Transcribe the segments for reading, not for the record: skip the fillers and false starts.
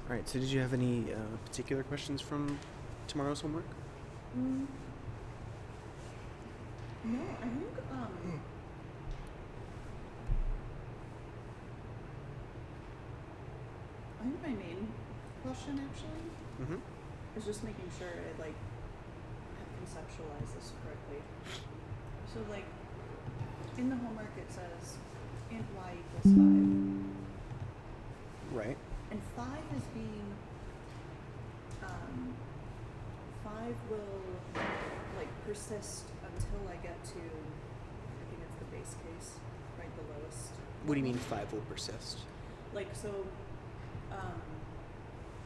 All right, so did you have any particular questions from tomorrow's homework? Mm, no, I think my main question actually Mm-hmm. is just making sure I have conceptualized this correctly. So in the homework it says int y equals 5. Right. And 5 is being 5 will persist until I get to, I think it's the base case, right, the lowest. What do you mean 5 will persist?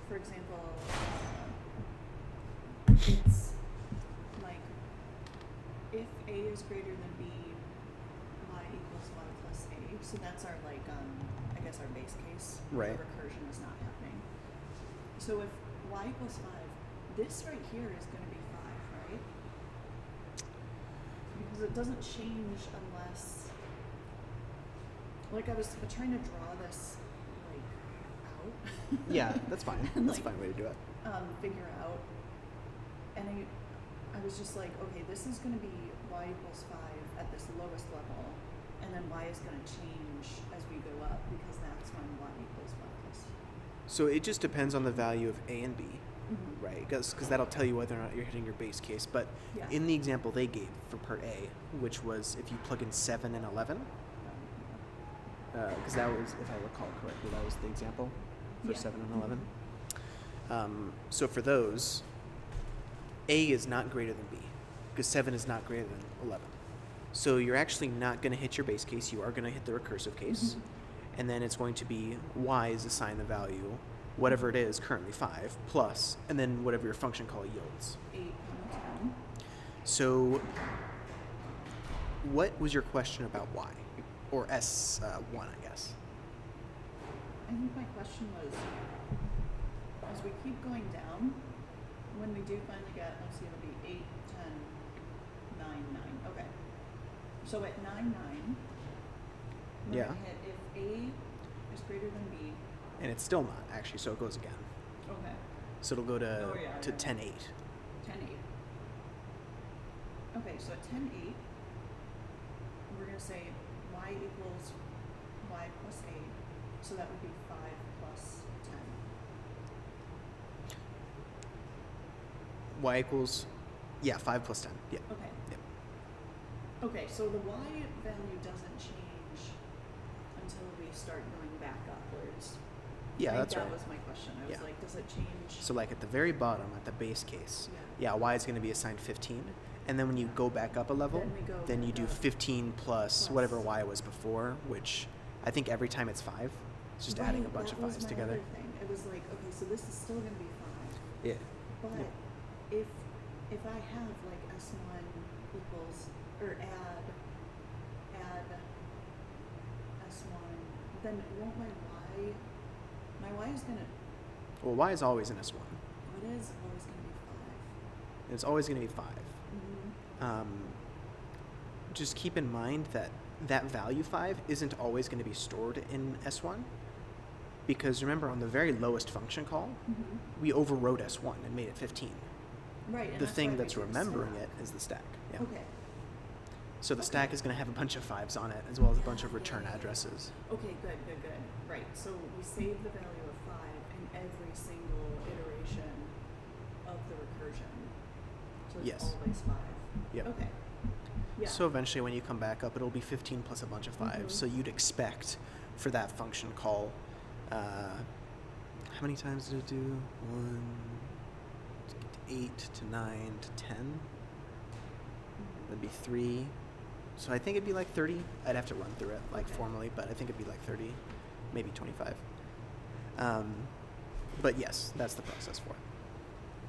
For example, it's if a is greater than b, y equals y plus a. So that's our I guess our base case. Right. The recursion is not happening. So if y equals 5, this right here is going to be 5, right? Because it doesn't change unless, I was trying to draw this out. Yeah, that's fine. And, That's a fine way to do it. Figure out, and I was just okay, this is going to be y equals 5 at this lowest level, and then y is going to change as we go up because that's when y equals 5. So it just depends on the value of a and b, Mm-hmm. right? Because that'll tell you whether or not you're hitting your base case. But Yeah. in the example they gave for part A, which was if you plug in 7 and 11, because that was, if I recall correctly, that was the example for Yeah. 7 and 11. So for those, A is not greater than B, because 7 is not greater than 11. So you're actually not going to hit your base case. You are going to hit the recursive case. Mm-hmm. And then it's going to be y is assign the value, whatever it is, currently 5, plus, and then whatever your function call yields. 8 and 10. So what was your question about y? Or S1, I guess. I think my question was, as we keep going down, when we do finally get, let's see, it'll be 8, 10, 9, 9. Okay. So at 9, 9, we're Yeah. going to hit if A is greater than B. And it's still not, actually, so it goes again. Okay. So it'll go to, Oh, yeah, to yeah. 10, 8. 10, 8. Okay, so at 10, 8, we're going to say y equals y plus 8. So that would be 5 plus 10. Y equals, 5 plus 10. Yeah. Okay. Yep. Okay, so the y value doesn't change until we start going back upwards. Yeah, that's that right. was my question. I was Yeah. does it change? So at the very bottom, at the base case, Yeah. y is going to be assigned 15. And then when you go back up a level, Then we go then you back do up. 15 plus Plus. whatever y was before, which I think every time it's 5. It's just adding a Right, bunch that of was 5s my together. other thing. It was okay, so this is still going to be 5. Yeah. But Yeah. if I have S1 equals, or add S1, then won't my y is going to, Well, y is always in S1. it is always going to be 5. And it's always going to be 5. Mm-hmm. Just keep in mind that that value 5 isn't always going to be stored in S1. Because remember, on the very lowest function call, Mm-hmm. we overrode S1 and made it 15. Right. And The that's thing why that's we did remembering stack. it is the stack. Yeah. Okay. So the Okay. stack is going to have a bunch of 5s on it, as well as a bunch of Yeah, return yeah, yeah. addresses. Okay, good. Right. So we save the value of 5 in every single iteration of the recursion. So it's Yes. always 5. Yep. Okay. Yeah. So eventually when you come back up, it'll be 15 plus a bunch of 5s. Mhm. So you'd expect for that function call, how many times did it do? 1, 8 to 9 to 10. That'd be 3. So I think it'd be 30. I'd have to run through it Okay. formally, but I think it'd be 30, maybe 25. But yes, that's the process for it.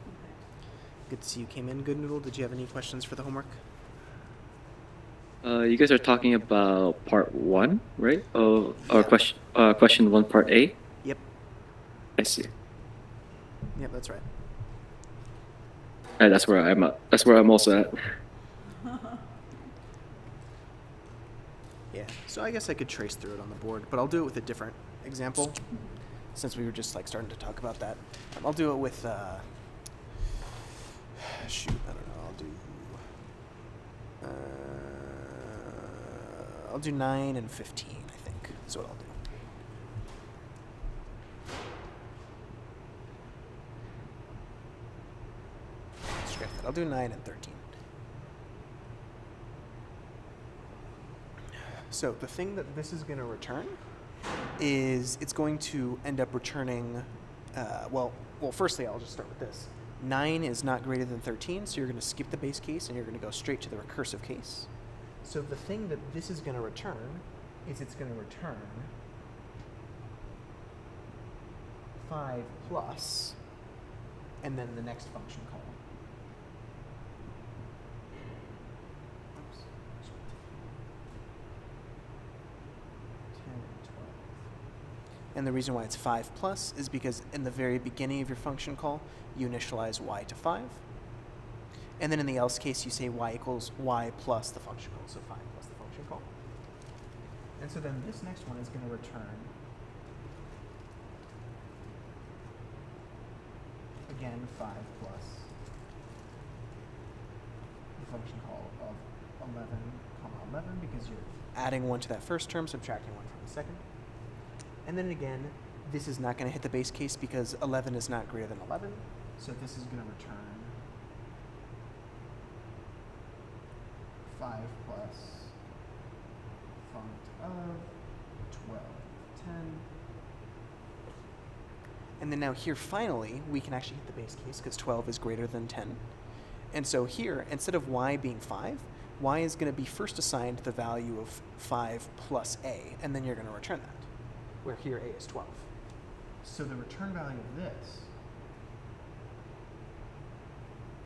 Okay. Good to see you came in, Good Noodle. Did you have any questions for the homework? You guys are talking about part 1, right? Or Yeah. question 1, part A? Yep. I see. Yep, that's right. That's where I'm at. That's where I'm also at. Yeah, so I guess I could trace through it on the board, but I'll do it with a different example. since we were just like starting to talk about that. I'll do it with, shoot, I don't know, I'll do 9 and 15, I think. That's what I'll do. Scrap that. I'll do 9 and 13. So the thing that this is going to return is it's going to end up returning, well, firstly, I'll just start with this. 9 is not greater than 13, so you're going to skip the base case and you're going to go straight to the recursive case. So the thing that this is going to return is it's going to return 5 plus, and then the next function call. Oops. 10 and 12. And the reason why it's 5 plus is because in the very beginning of your function call, you initialize y to 5. And then in the else case, you say y equals y plus the function call, so 5 plus the function call. And so then this next one is going to return, again, 5 plus the function call of 11, comma 11, because you're adding 1 to that first term, subtracting 1 from the second. And then again, this is not going to hit the base case because 11 is not greater than 11. So this is going to return 5 plus funct of 12, 10. And then now here, finally, we can actually hit the base case because 12 is greater than 10. And so here, instead of y being 5, y is going to be first assigned the value of 5 plus a, and then you're going to return that, where here a is 12. So the return value of this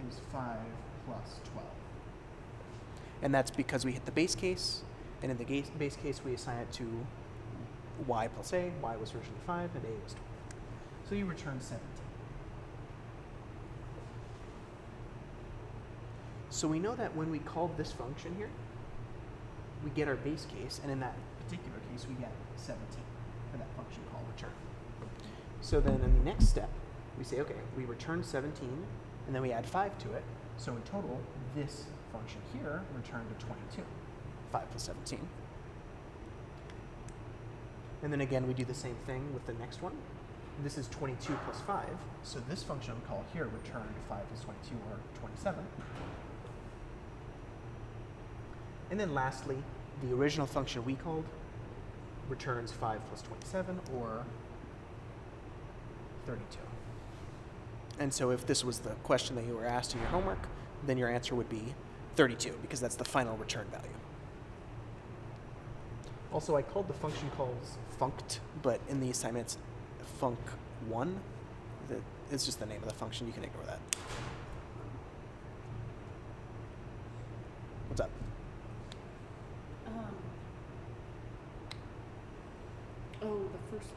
is 5 plus 12. And that's because we hit the base case, and in the base case we assign it to y plus a. Y was originally 5, and a was 12. So you return 17. So we know that when we called this function here, we get our base case, and in that particular case we get 17 for that function call return. So then in the next step, we say, okay, we return 17, and then we add 5 to it. So in total, this function here returned to 22, 5 plus 17. And then again, we do the same thing with the next one. This is 22 plus 5, so this function call here returned 5 plus 22, or 27. And then lastly, the original function we called returns 5 plus 27, or 32. And so if this was the question that you were asked in your homework, then your answer would be 32, because that's the final return value. Also, I called the function calls funct, but in the assignment it's func1. It's just the name of the function. You can ignore that. What's up? Oh, the first.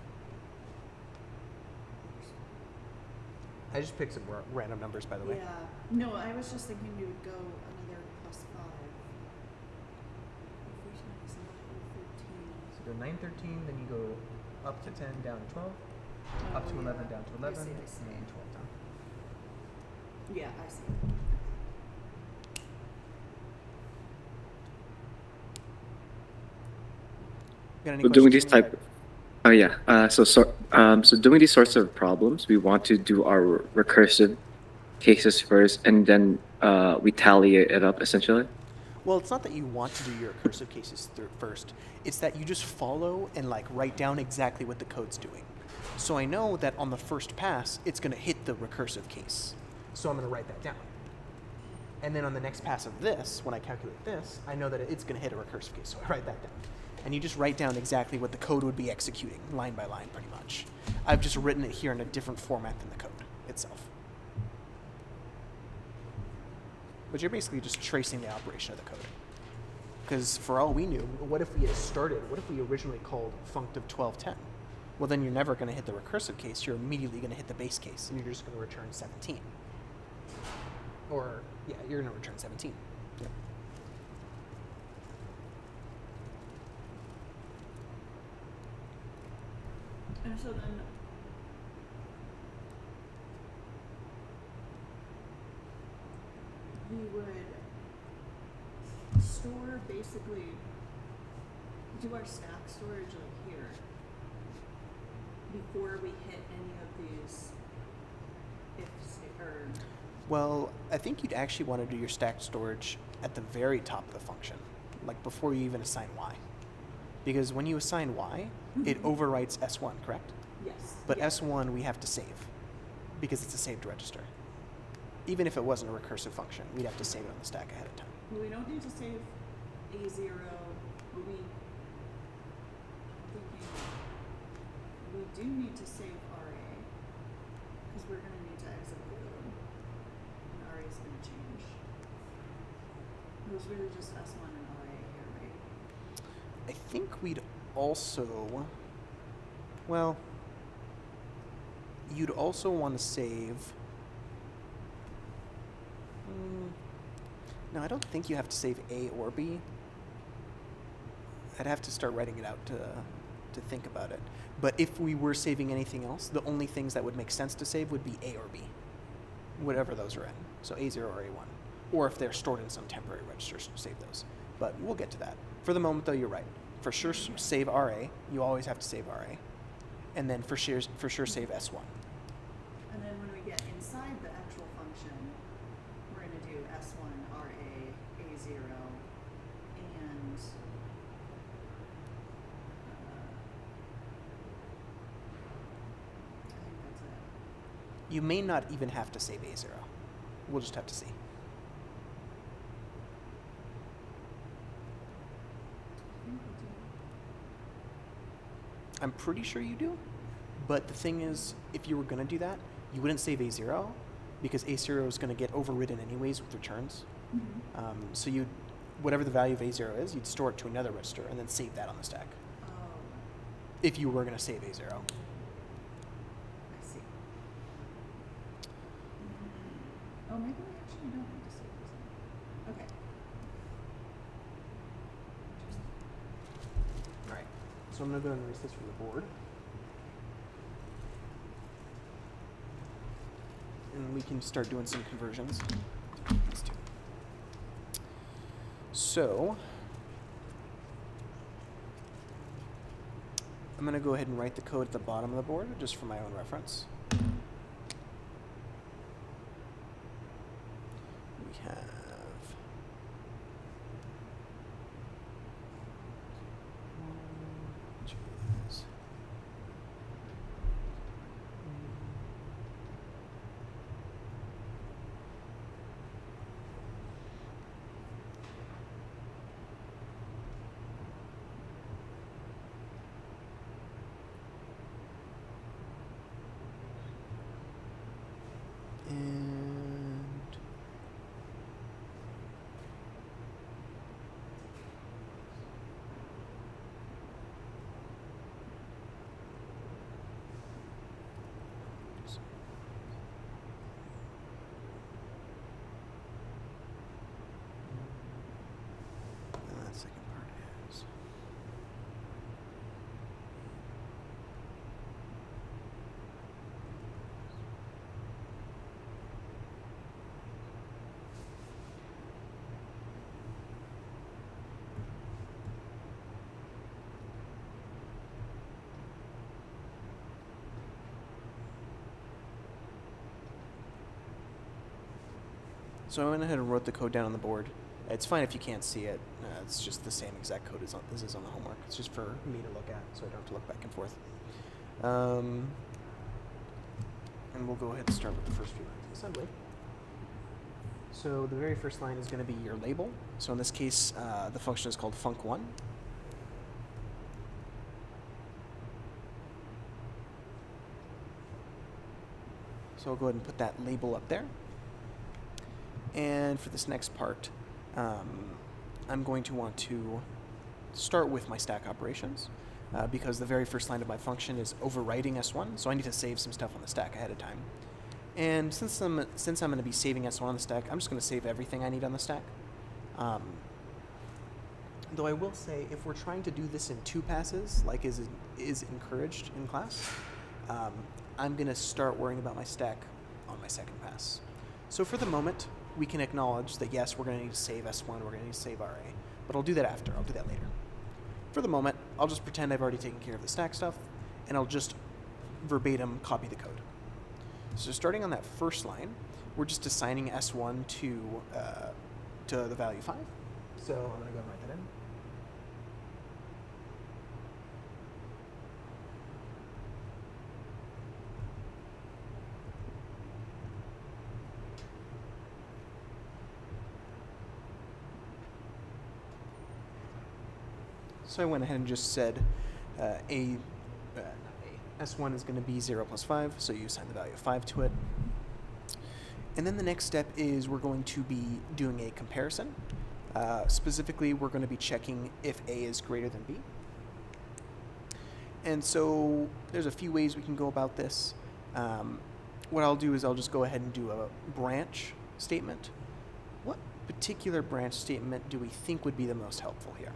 I just picked some random numbers, by the way. Yeah. No, I was just thinking we would go another plus 5. So go 9, 13, then you go up to 10, down to 12, up to 11, down to 11, I see. and 12 down. Yeah, I see. Got any So doing questions these on that? type, oh yeah. So doing these sorts of problems, we want to do our recursive cases first, and then we tally it up essentially. Well, it's not that you want to do your recursive cases first. It's that you just follow and like write down exactly what the code's doing. So I know that on the first pass, it's going to hit the recursive case. So I'm going to write that down. And then on the next pass of this, when I calculate this, I know that it's going to hit a recursive case. So I write that down. And you just write down exactly what the code would be executing, line by line, pretty much. I've just written it here in a different format than the code itself. But you're basically just tracing the operation of the code. Because for all we knew, what if we had started, what if we originally called funct of 1210? Well, then you're never going to hit the recursive case. You're immediately going to hit the base case, and you're just going to return 17. Or, yeah, you're going to return 17. Yep. And so then we would store basically, do our stack storage like here before we hit any of these ifs or Well, I think you'd actually want to do your stacked storage at the very top of the function, like before you even assign y. Because when you assign y, it Mhm. overwrites S1, correct? yes. But yeah. S1 we have to save because it's a saved register. Even if it wasn't a recursive function, we'd have to save it on the stack ahead of time. Well, we don't need to save A0, but we thinking we do need to save RA because we're going to need to exit load and RA is going to change. It was really just S1 and RA here, right? I think we'd also, well, you'd also want to save. No, I don't think you have to save A or B. I'd have to start writing it out to think about it. But if we were saving anything else, the only things that would make sense to save would be A or B, whatever those are in. So A0 or A1. Or if they're stored in some temporary registers, save those. But we'll get to that. For the moment, though, you're right. For sure, save RA. You always have to save RA. And then for sure save S1. And then when we get inside the actual function, we're going to do S1, RA, A0, and I think that's it. You may not even have to save A0. We'll just have to see. I think we do. I'm pretty sure you do. But the thing is, if you were going to do that, you wouldn't save A0 because A0 is going to get overridden anyways with returns. So you, whatever the value of A0 is, you'd store it to another register and then save that on the stack. Oh, If you were going to save A0. I see. Oh, maybe we actually don't need to save this. Okay. Interesting. All right. So I'm going to go ahead and erase this from the board. And we can start doing some conversions. Let's do. So I'm going to go ahead and write the code at the bottom of the board just for my own reference. We have which is and and that second part is so I went ahead and wrote the code down on the board. It's fine if you can't see it. It's just the same exact code as this is on the homework. It's just for me to look at, so I don't have to look back and forth. And we'll go ahead and start with the first few lines of assembly. So the very first line is going to be your label. So in this case, the function is called func1. So I'll go ahead and put that label up there. And for this next part, I'm going to want to start with my stack operations because the very first line of my function is overwriting S1, so I need to save some stuff on the stack ahead of time. And since I'm going to be saving S1 on the stack, I'm just going to save everything I need on the stack. Though I will say, if we're trying to do this in 2 passes, like is encouraged in class, I'm going to start worrying about my stack on my second pass. So for the moment, we can acknowledge that yes, we're going to need to save S1, we're going to need to save RA. But I'll do that after. I'll do that later. For the moment, I'll just pretend I've already taken care of the stack stuff, and I'll just verbatim copy the code. So starting on that first line, we're just assigning S1 to the value 5. So I'm going to go and write that in. So I went ahead and just said S1 is going to be 0 plus 5, so you assign the value of 5 to it. And then the next step is we're going to be doing a comparison. Specifically, we're going to be checking if A is greater than B. And so there's a few ways we can go about this. What I'll do is I'll just go ahead and do a branch statement. What particular branch statement do we think would be the most helpful here?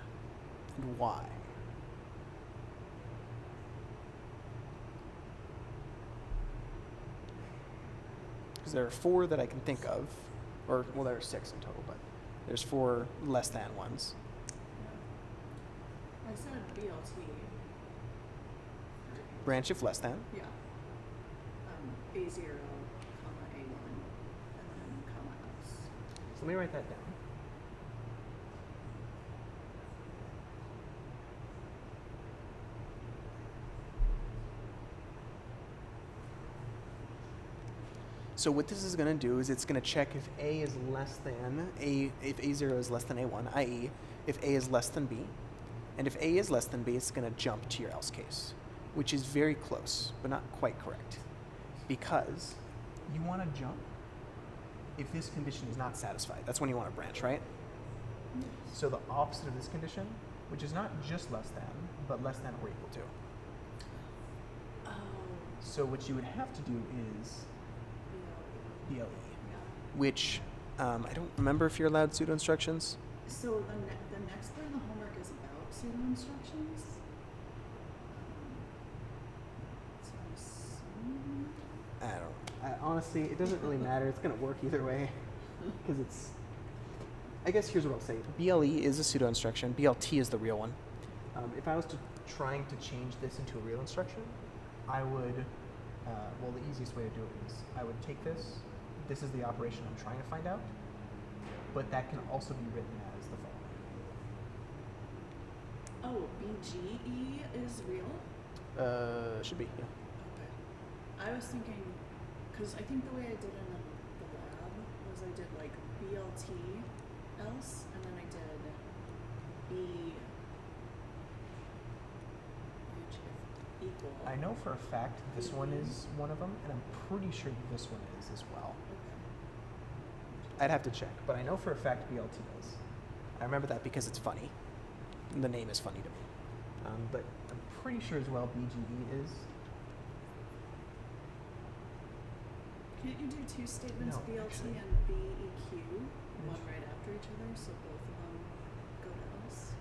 And why? Because there are 4 that I can think of, or well, there are 6 in total, but there's 4 less than ones. I said BLT. Branch if less than. Yeah. A0, comma A1, and then comma else. So let me write that down. So what this is going to do is it's going to check if A is less than if A0 is less than A1, i.e. if A is less than B. And if A is less than B, it's going to jump to your else case, which is very close, but not quite correct. Because you want to jump if this condition is not satisfied. That's when you want to branch, right? So the opposite of this condition, which is not just less than, but less than or equal to. Oh. So what you would have to do is BLE, Yeah. which I don't remember if you're allowed pseudo instructions. So the next part of the homework is about pseudo instructions. So I'm assuming. I don't. Honestly, it doesn't really matter. It's going to work either way because it's. I guess here's what I'll say. BLE is a pseudo instruction. BLT is the real one. If I was trying to change this into a real instruction, I would. Well, the easiest way to do it is I would take this. This is the operation I'm trying to find out, but that can also be written as the following. Oh, BGE is real? Should be, yeah. Okay. I was thinking, because I think the way I did it in the lab was I did like BLT else, and then I did B branch if equal. I know for a fact this one is one of them, and I'm pretty sure this one is as well. Okay. I'd have to check, but I know for a fact BLT is. I remember that because it's funny. The name is funny to me. But I'm pretty sure as well BGE is. Can't you do 2 statements, No, BLT actually. and BEQ, one right after each other, so both of them go to else?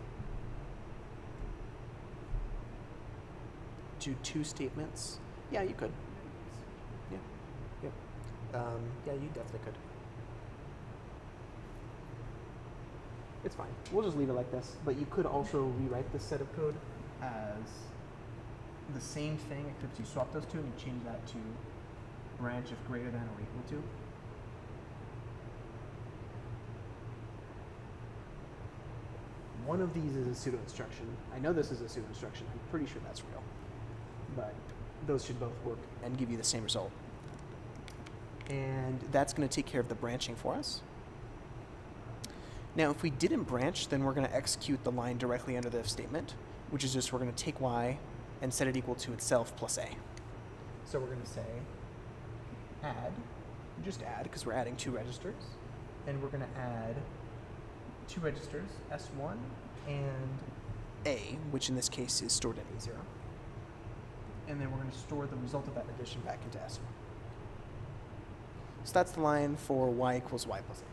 Do 2 statements? Yeah, you could. Yeah. Yep. Yeah, you definitely could. It's fine. We'll just leave it like this. But you could also rewrite this set of code as the same thing, except you swap those 2 and you change that to branch if greater than or equal to. One of these is a pseudo instruction. I know this is a pseudo instruction. I'm pretty sure that's real. But those should both work and give you the same result. And that's going to take care of the branching for us. Now, if we didn't branch, then we're going to execute the line directly under the if statement, which is just we're going to take y and set it equal to itself plus a. So we're going to say add, just add because we're adding 2 registers, and we're going to add 2 registers, S1 and A, which in this case is stored in A0. And then we're going to store the result of that addition back into S1. So that's the line for y equals y plus a.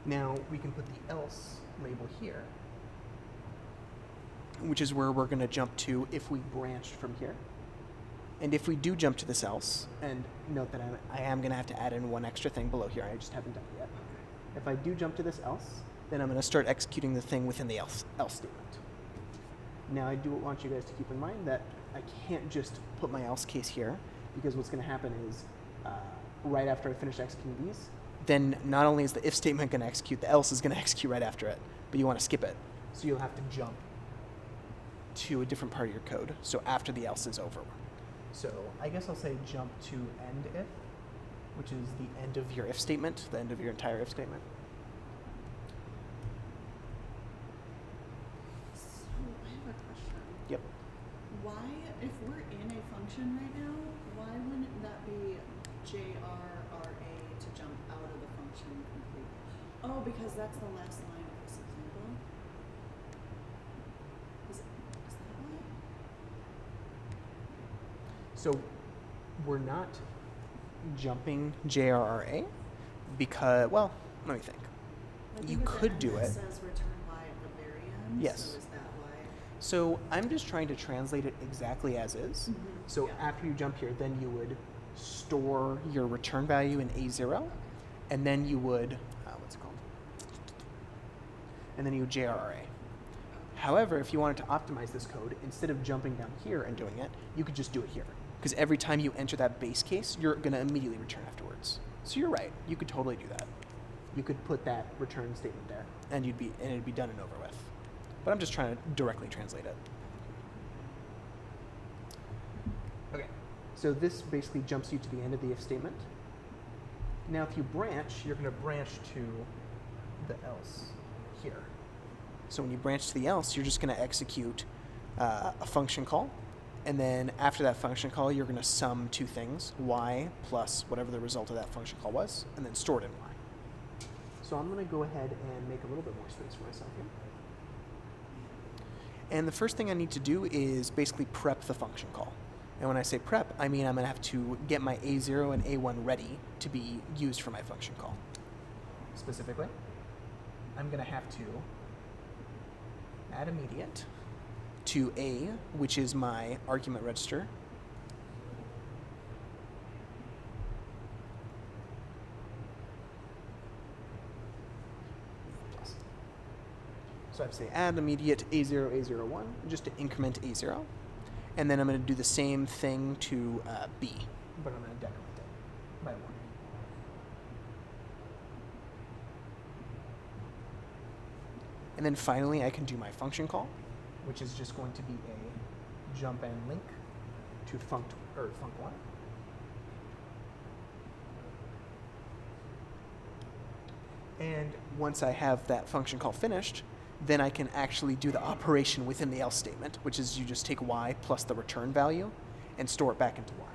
Now we can put the else label here, which is where we're going to jump to if we branched from here. And if we do jump to this else, and note that I am going to have to add in one extra thing below here, I just haven't done it yet. If I do jump to this else, then I'm going to start executing the thing within the else statement. Now I do want you guys to keep in mind that I can't just put my else case here, because what's going to happen is right after I finish executing these, then not only is the if statement going to execute, the else is going to execute right after it, but you want to skip it. So you'll have to jump to a different part of your code, so after the else is over. So I guess I'll say jump to end if, which is the end of your if statement, the end of your entire if statement. So I have a question. Yep. Why, if we're in a function right now, why wouldn't that be JRRA to jump out of the function completely? Oh, because that's the last line of this example? Is that why? So we're not jumping JRRA because, well, let me think. I think You at the could end do it. says return y at the very end. Yes. So is that why? So I'm just trying to translate it exactly as is. Mhm. So Yeah. after you jump here, then you would store your return value in A0, and then you would, what's it called? And then you would JRRA. However, if you wanted to optimize this code, instead of jumping down here and doing it, you could just do it here. Because every time you enter that base case, you're going to immediately return afterwards. So you're right. You could totally do that. You could put that return statement there, and it'd be done and over with. But I'm just trying to directly translate it. Okay. So this basically jumps you to the end of the if statement. Now, if you branch, you're going to branch to the else here. So when you branch to the else, you're just going to execute a function call. And then after that function call, you're going to sum two things, y plus whatever the result of that function call was, and then store it in y. So I'm going to go ahead and make a little bit more space for myself here. And the first thing I need to do is basically prep the function call. And when I say prep, I mean I'm going to have to get my A0 and A1 ready to be used for my function call. Specifically, I'm going to have to add immediate to A, which is my argument register. So I have to say add immediate A0, A01, just to increment A0. And then I'm going to do the same thing to B, but I'm going to decrement it by 1. And then finally, I can do my function call, which is just going to be a jump and link to func1. And once I have that function call finished, then I can actually do the operation within the else statement, which is you just take y plus the return value and store it back into y.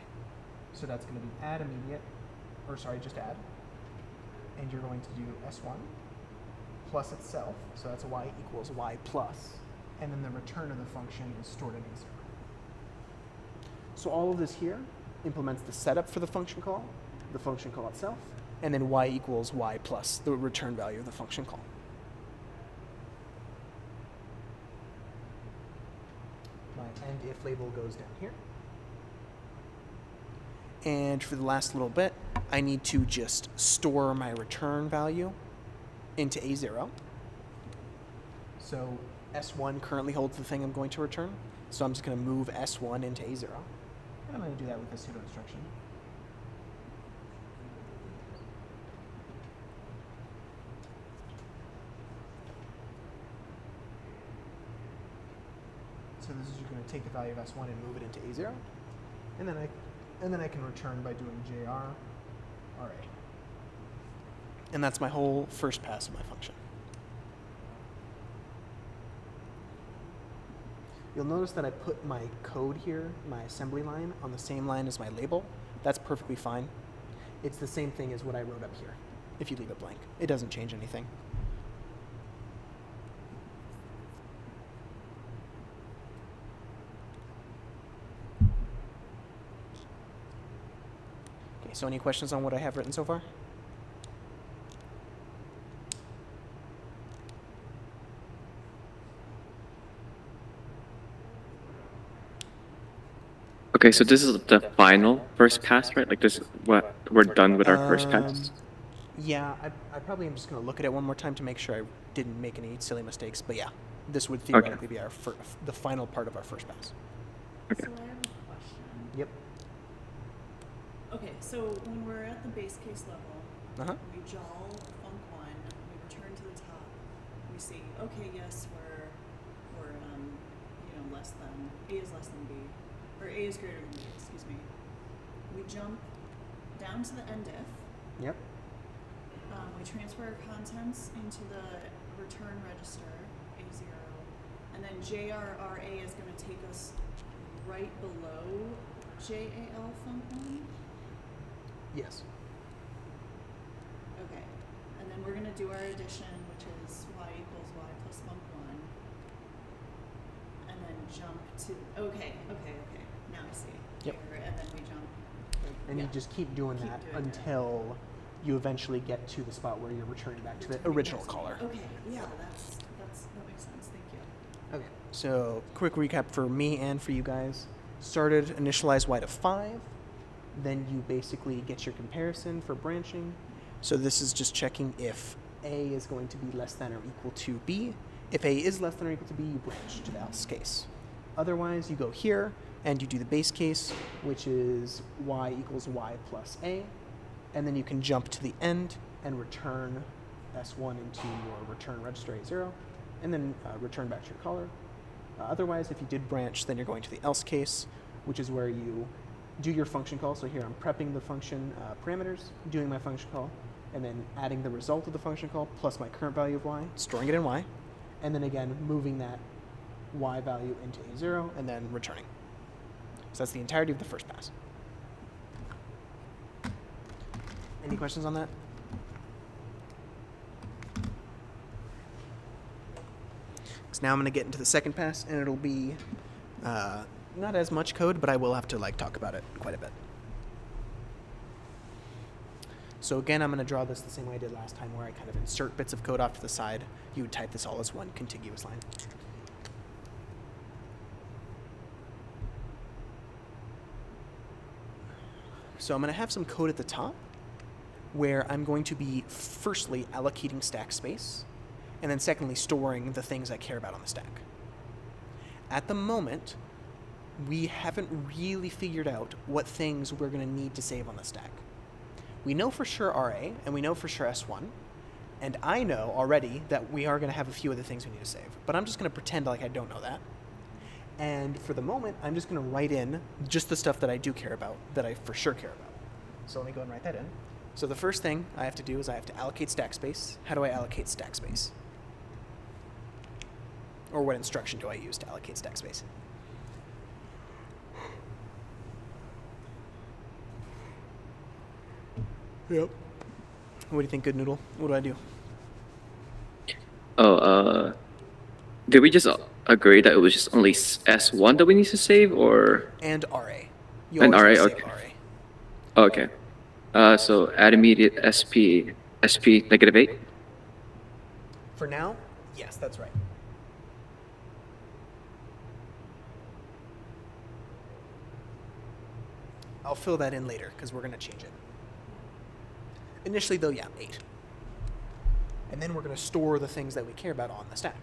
So that's going to be add immediate, just add. And you're going to do s1 plus itself, so that's a y equals y plus, and then the return of the function is stored in A0. So all of this here implements the setup for the function call itself, and then y equals y plus the return value of the function call. My end if label goes down here. And for the last little bit, I need to just store my return value into A0. So S1 currently holds the thing I'm going to return. So I'm just going to move S1 into A0. And I'm going to do that with a pseudo instruction. So this is just going to take the value of S1 and move it into A0. And then I can return by doing JRRA. And that's my whole first pass of my function. You'll notice that I put my code here, my assembly line, on the same line as my label. That's perfectly fine. It's the same thing as what I wrote up here, if you leave it blank. It doesn't change anything. Okay, so any questions on what I have written so far? Okay, so this is the final first pass, right? Like this, what we're done with our first pass. Yeah, I probably am just going to look at it one more time to make sure I didn't make any silly mistakes. But yeah, this would theoretically be the final part of our first pass. Okay. So I have a question. Yep. Okay, so when we're at the base case level, Uh-huh. we jol func one, we return to the top, we see, okay, yes, we're less than, A is less than B, or A is greater than B, excuse me. We jump down to the end if, Yep. we transfer our contents into the return register, A0, and then JRRA is going to take us right below JAL func1. Yes. Okay, and then we're going to do our addition, which is y equals y plus func1, and then jump to, okay, now I see. Yep. Here, and then we jump. And yeah. you just keep doing Keep that doing that. until you eventually get to the spot where you're returning back to the Returning original back to- caller. Okay, yeah, that makes sense, thank you. Okay, so quick recap for me and for you guys. Started initialize y to 5, then you basically get your comparison for branching. So this is just checking if A is going to be less than or equal to B. If A is less than or equal to B, you branch to the else case. Otherwise, you go here and you do the base case, which is y equals y plus A, and then you can jump to the end and return S1 into your return register A0, and then return back to your caller. Otherwise, if you did branch, then you're going to the else case, which is where you do your function call. So here I'm prepping the function parameters, doing my function call, and then adding the result of the function call plus my current value of y, storing it in y, and then again moving that y value into A0 and then returning. So that's the entirety of the first pass. Any questions on that? So now I'm going to get into the second pass, and it'll be not as much code, but I will have to talk about it quite a bit. So again, I'm going to draw this the same way I did last time, where I kind of insert bits of code off to the side. You would type this all as one contiguous line. So I'm going to have some code at the top where I'm going to be firstly allocating stack space, and then secondly storing the things I care about on the stack. At the moment, we haven't really figured out what things we're going to need to save on the stack. We know for sure RA, and we know for sure S1, and I know already that we are going to have a few other things we need to save, but I'm just going to pretend like I don't know that. And for the moment, I'm just going to write in just the stuff that I do care about, that I for sure care about. So let me go and write that in. So the first thing I have to do is I have to allocate stack space. How do I allocate stack space? Or what instruction do I use to allocate stack space? Yep. What do you think, Good Noodle? What do I do? Oh, did we just agree that it was just only S1 that we need to save, or? And RA. You And always RA, want to save okay. RA. Okay. So add immediate SP -8. For now, yes, that's right. I'll fill that in later because we're going to change it. Initially, though, yeah, 8. And then we're going to store the things that we care about on the stack.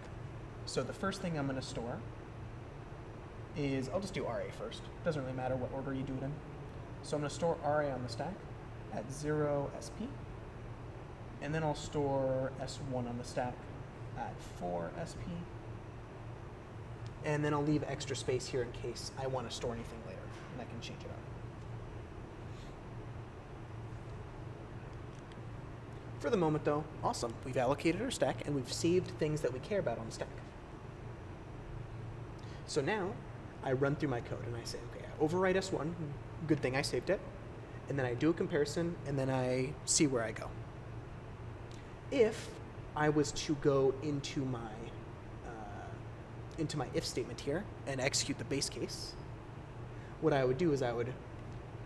So the first thing I'm going to store is, I'll just do RA first. Doesn't really matter what order you do it in. So I'm going to store RA on the stack at 0 SP. And then I'll store S1 on the stack at 4 SP. And then I'll leave extra space here in case I want to store anything later, and I can change it out. For the moment, though, awesome. We've allocated our stack, and we've saved things that we care about on the stack. So now, I run through my code, and I say, okay, I overwrite S1, good thing I saved it, and then I do a comparison, and then I see where I go. If I was to go into my if statement here and execute the base case, what I would do is I would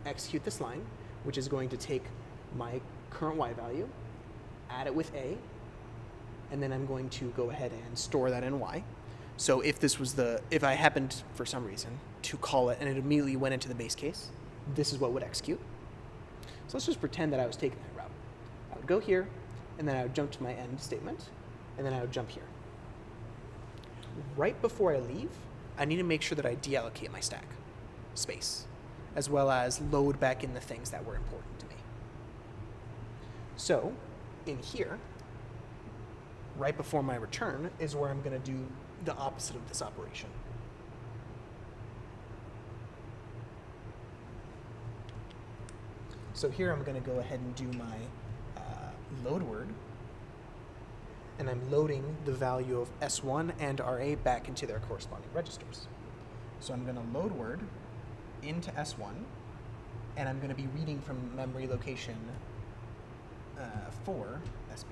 execute this line, which is going to take my current y value, add it with a, and then I'm going to go ahead and store that in y. So if I happened for some reason to call it and it immediately went into the base case, this is what would execute. So let's just pretend that I was taking that route. I would go here, and then I would jump to my end statement, and then I would jump here. Right before I leave, I need to make sure that I deallocate my stack space, as well as load back in the things that were important to me. So in here, right before my return is where I'm going to do the opposite of this operation. So here I'm going to go ahead and do my load word, and I'm loading the value of S1 and RA back into their corresponding registers. So I'm going to load word into S1, and I'm going to be reading from memory location 4 SB.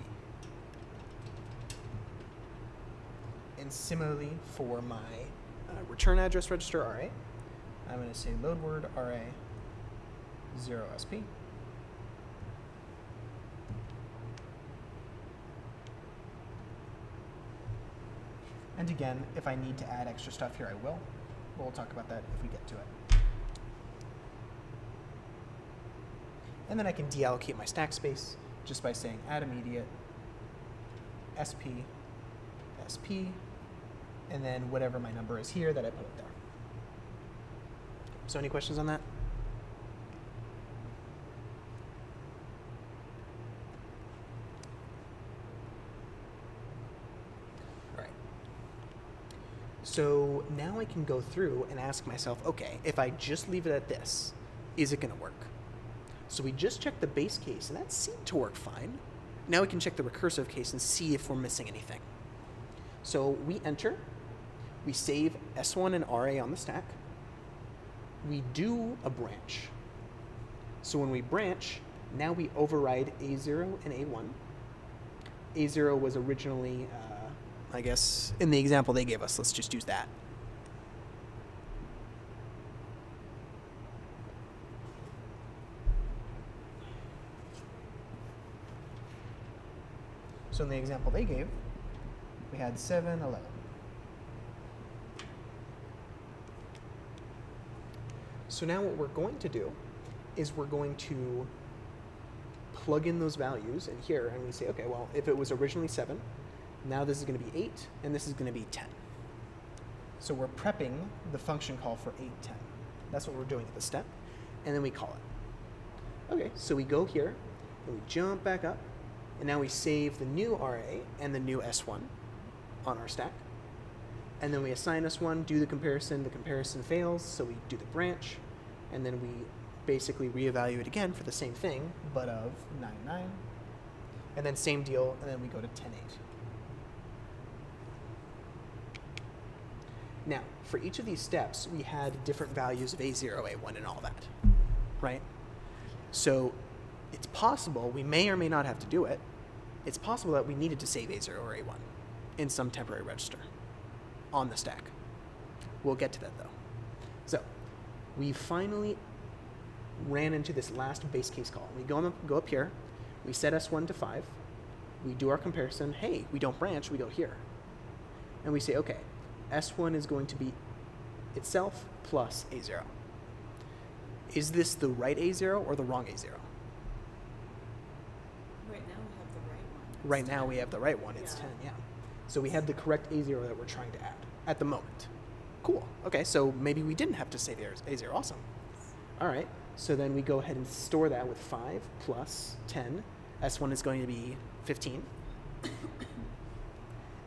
And similarly for my return address register RA, I'm going to say load word RA 0 SP. And again, if I need to add extra stuff here, I will. We'll talk about that if we get to it. And then I can deallocate my stack space just by saying add immediate SP, SP, and then whatever my number is here that I put it there. So any questions on that? All right. So now I can go through and ask myself, okay, if I just leave it at this, is it going to work? So we just checked the base case, and that seemed to work fine. Now we can check the recursive case and see if we're missing anything. So we enter, we save S1 and RA on the stack, we do a branch. So when we branch, now we override A0 and A1. A0 was originally, I guess, in the example they gave us, let's just use that. So in the example they gave, we had 7, 11. So now what we're going to do is we're going to plug in those values in here, and we say, okay, well, if it was originally 7, now this is going to be 8, and this is going to be 10. So we're prepping the function call for 8, 10. That's what we're doing at the step, and then we call it. Okay, so we go here, and we jump back up, and now we save the new RA and the new S1 on our stack. And then we assign S1, do the comparison fails, so we do the branch, and then we basically reevaluate again for the same thing, but of 9, 9. And then same deal, and then we go to 10, 8. Now, for each of these steps, we had different values of A0, A1, and all that, right? So it's possible, we may or may not have to do it, it's possible that we needed to save A0 or A1 in some temporary register on the stack. We'll get to that though. So we finally ran into this last base case call. We go up here, we set S1 to 5, we do our comparison, hey, we don't branch, we go here. And we say, okay, S1 is going to be itself plus A0. Is this the right A0 or the wrong A0? Right now we have the right one. Right now we have the right one, it's Yeah. 10, yeah. So we have the correct A0 that we're trying to add at the moment. Cool, okay, so maybe we didn't have to save A0, awesome. All right, so then we go ahead and store that with 5 plus 10. S1 is going to be 15.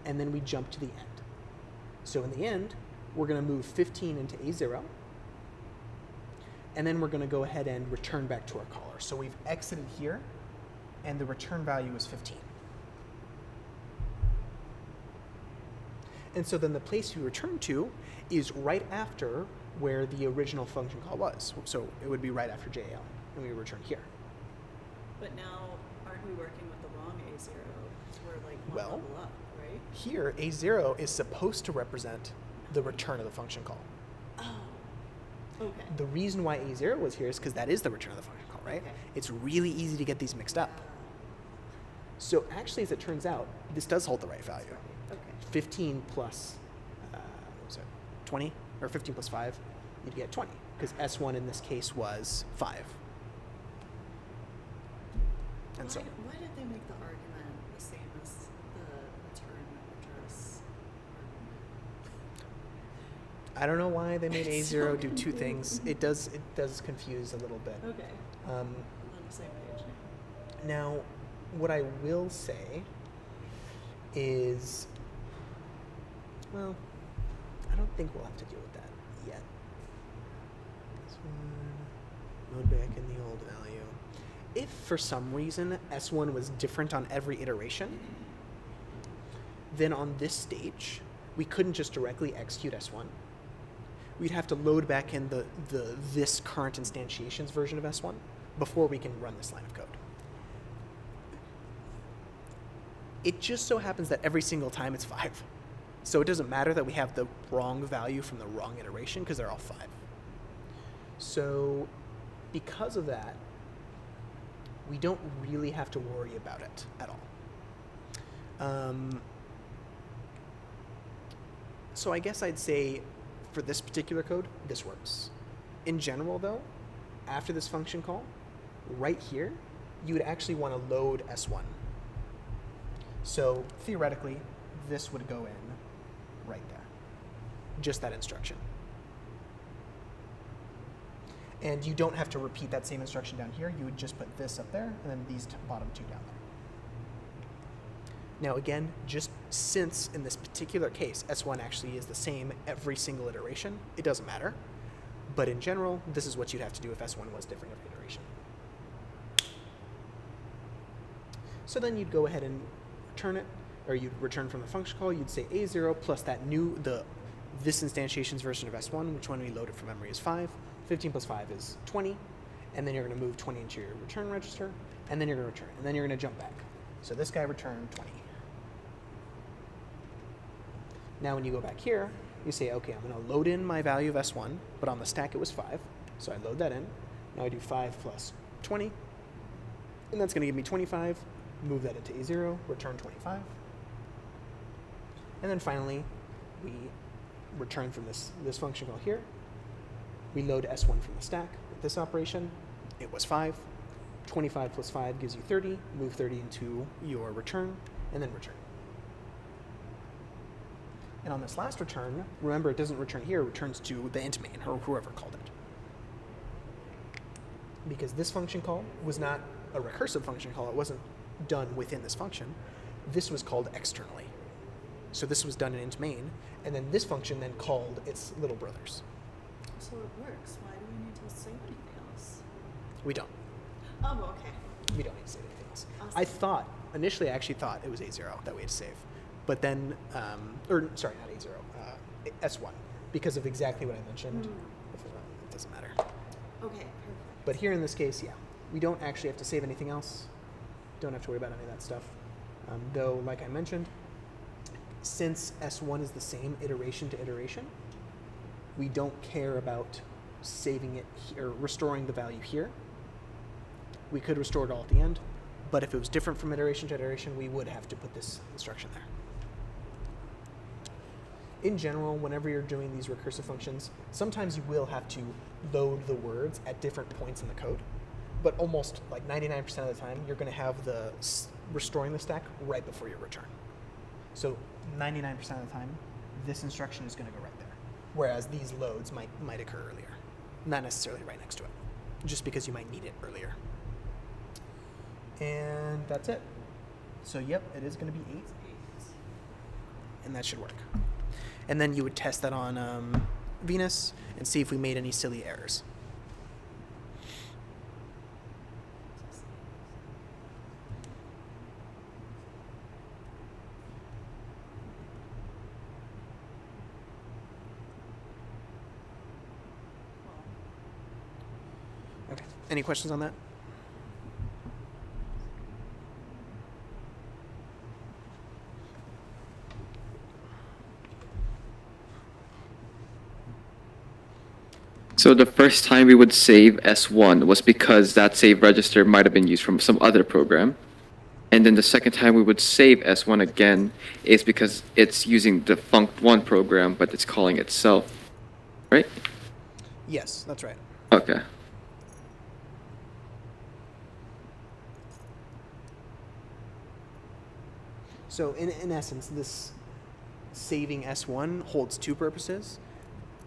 And then we jump to the end. So in the end, we're going to move 15 into A0. And then we're going to go ahead and return back to our caller. So we've exited here, and the return value is 15. And so then the place we return to is right after where the original function call was. So it would be right after JL, and we return here. But now, aren't we working with the wrong A0? We're like one Well, level up, right? Here, A0 is supposed to represent the return of the function call. Oh, okay. The reason why A0 was here is because that is the return of the function call, right? Okay. It's really easy to get these mixed up. So actually, as it turns out, this does hold the right value. Okay. 15 plus 20, or 15 plus 5, you'd get 20, because S1 in this case was 5. And so, Why did they make the argument the same as the return address argument? I don't know why they made A0 do two things. It does confuse a little bit. Okay, Um, I'm on the same page now. Now, what I will say is, well, I don't think we'll have to deal with that yet. This one, load back in the old value. If for some reason S1 was different on every iteration, then on this stage, we couldn't just directly execute S1. We'd have to load back in this current instantiations version of S1 before we can run this line of code. It just so happens that every single time it's 5. So it doesn't matter that we have the wrong value from the wrong iteration because they're all 5. So because of that, we don't really have to worry about it at all. So I guess I'd say for this particular code, this works. In general though, after this function call, right here, you would actually want to load S1. So theoretically, this would go in right there. Just that instruction. And you don't have to repeat that same instruction down here. You would just put this up there and then these bottom two down there. Now again, just since in this particular case, S1 actually is the same every single iteration, it doesn't matter. But in general, this is what you'd have to do if S1 was different every iteration. So then you'd go ahead and return it, or you'd return from the function call, you'd say A0 plus that this instantiations version of S1, which when we load it from memory is 5. 15 plus 5 is 20, and then you're going to move 20 into your return register, and then you're going to return, and then you're going to jump back. So this guy returned 20. Now when you go back here, you say, okay, I'm going to load in my value of S1, but on the stack it was 5, so I load that in. Now I do 5 plus 20, and that's going to give me 25. Move that into A0, return 25. And then finally, we return from this function call here. We load S1 from the stack with this operation. It was 5. 25 plus 5 gives you 30. Move 30 into your return, and then return. And on this last return, remember it doesn't return here, it returns to the int main, or whoever called it. Because this function call was not a recursive function call, it wasn't done within this function. This was called externally. So this was done in int main, and then this function then called its little brothers. So it works. Why do we need to save anything else? We don't. Oh, okay. We don't need to save anything else. Awesome. Initially I actually thought it was A0 that we had to save. But then, or sorry, not A0, S1, because of exactly what I mentioned. It doesn't matter. Okay, perfect. But here in this case, yeah, we don't actually have to save anything else. Don't have to worry about any of that stuff. Though, like I mentioned, since S1 is the same iteration to iteration, we don't care about saving it here, restoring the value here. We could restore it all at the end, but if it was different from iteration to iteration, we would have to put this instruction there. In general, whenever you're doing these recursive functions, sometimes you will have to load the words at different points in the code, but almost like 99% of the time, you're going to have the restoring the stack right before your return. So 99% of the time, this instruction is going to go right there, whereas these loads might occur earlier, not necessarily right next to it, just because you might need it earlier. And that's it. So yep, it is going to be 8, and that should work. And then you would test that on Venus and see if we made any silly errors. Okay. Any questions on that? So the first time we would save S1 was because that save register might have been used from some other program. And then the second time we would save S1 again is because it's using the func1 program, but it's calling itself. right? Yes, that's right. Okay. So in essence, this saving S1 holds two purposes.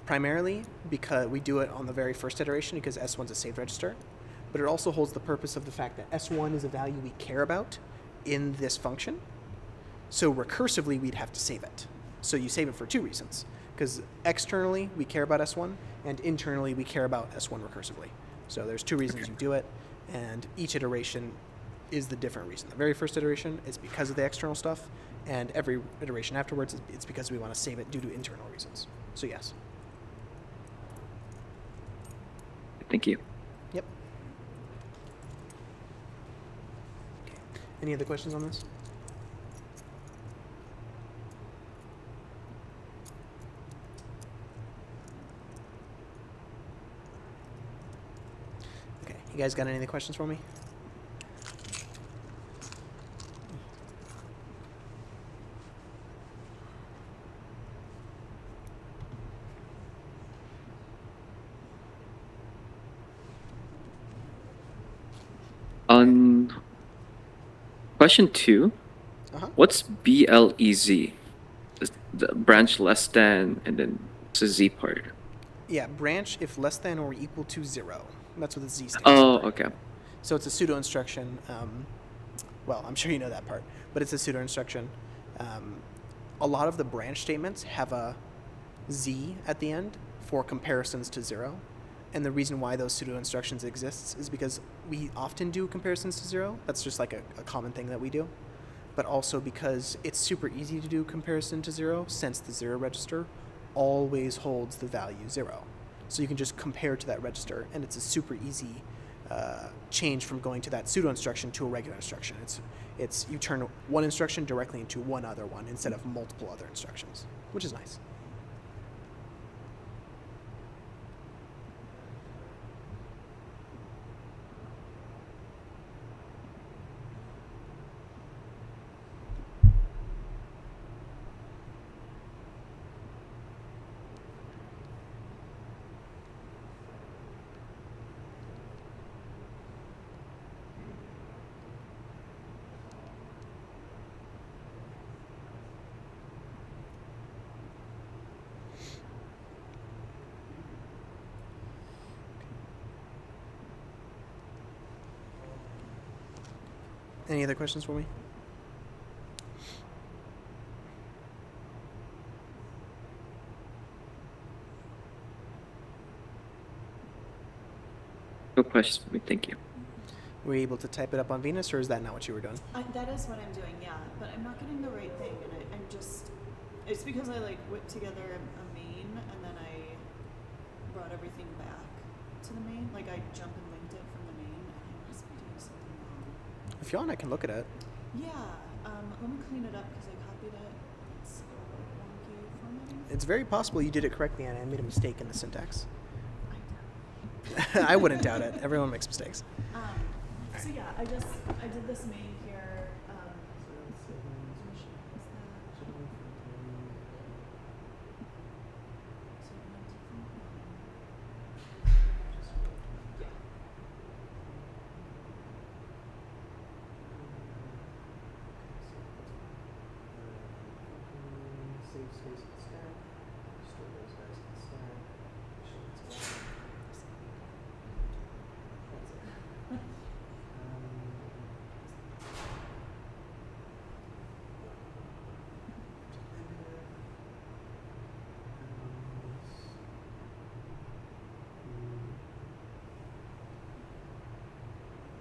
Primarily because we do it on the very first iteration because S1's a saved register, but it also holds the purpose of the fact that S1 is a value we care about in this function. So recursively, we'd have to save it. So you save it for two reasons. Because externally, we care about S1, and internally, we care about S1 recursively. So there's two reasons you do it, and each iteration is the different reason. The very first iteration is because of the external stuff, and every iteration afterwards, it's because we want to save it due to internal reasons. So yes. Thank you. Yep. Okay. Any other questions on this? Okay. You guys got any other questions for me? On question 2, Uh-huh. what's BLEZ? Is the branch less than, and then it's the Z part. Yeah, branch if less than or equal to 0. That's what the Z stands Oh, for. okay. So it's a pseudo instruction. Well, I'm sure you know that part, but it's a pseudo instruction. A lot of the branch statements have a Z at the end for comparisons to 0. And the reason why those pseudo instructions exists is because we often do comparisons to 0. That's just like a common thing that we do. But also because it's super easy to do comparison to 0 since the 0 register always holds the value 0. So you can just compare to that register, and it's a super easy change from going to that pseudo instruction to a regular instruction. It's you turn one instruction directly into one other one instead of multiple other instructions, which is nice. Any other questions for me? No questions for me. Thank you. Were you able to type it up on Venus, or is that not what you were doing? That is what I'm doing, yeah. But I'm not getting the right thing, and I'm just. It's because I like whipped together a main, and then I brought everything back to the main. Like I jump and linked it from the main, and I must be doing something wrong. If you want, I can look at it. Yeah. Let me clean it up because I copied it. It's a little wonky formatting. It's very possible you did it correctly, and I made a mistake in the syntax. I doubt I wouldn't doubt it. Everyone makes mistakes. So yeah, I did this main here.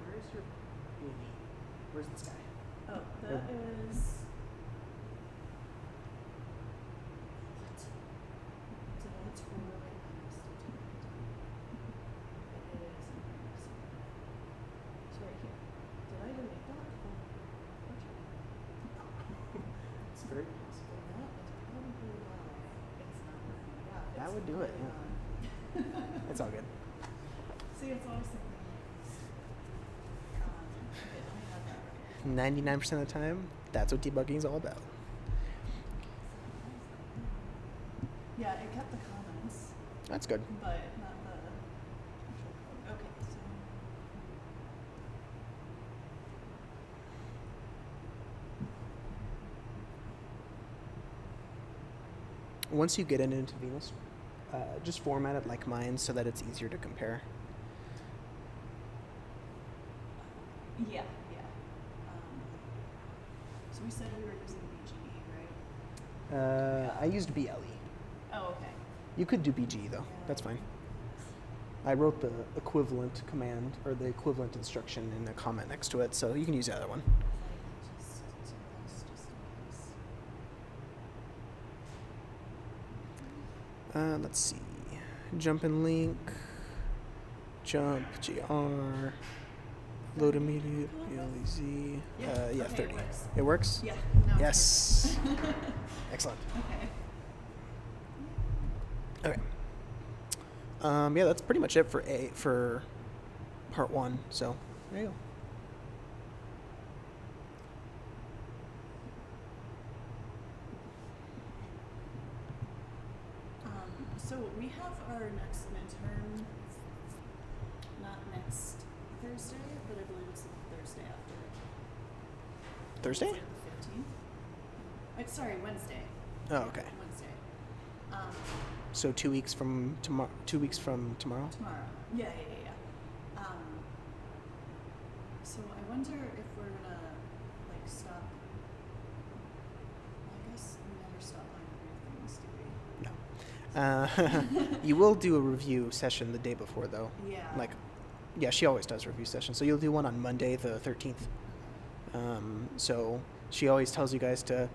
Where's your uni? Where's this guy? Oh, that is. So that's really nice. It is nice. It's right here. Did I delete that? It's very possible. That is probably why it's not working. Yeah, That it's would do it, really yeah. not. It's all good. See, it's always something. Okay, let me add that right. 99% of the time, that's what debugging is all about. Yeah, it kept the comments. That's good. but not the actual code. Okay, so. Once you get it into Venus, just format it like mine so that it's easier to compare. Yeah, yeah. So we said we were using BGE, right? I used BLE. Oh, okay. You could do BGE though. That's fine. I wrote the equivalent command or the equivalent instruction in a comment next to it, so you can use the other one. Let's see. Jump and link. Jump, GR. Load immediate, BLEZ. Yeah, Yeah, okay, 30. it works. It works? Yeah. No, it's Yes. perfect. Excellent. Okay. Okay. Yeah, that's pretty much it for part 1. So there you go. So we have our next midterm, not next Thursday, but I believe it's the Thursday after. Thursday? It's like the 15th. Sorry, Wednesday. Oh, okay. Wednesday. So 2 weeks from tomorrow. 2 weeks from tomorrow. Tomorrow. Yeah. So I wonder if we're gonna like stop. Well, I guess we never stop on new things, do we? No. You will do a review session the day before, though. Yeah. Like, yeah, she always does review sessions. So you'll do one on Monday, the 13th. So she always tells you guys to.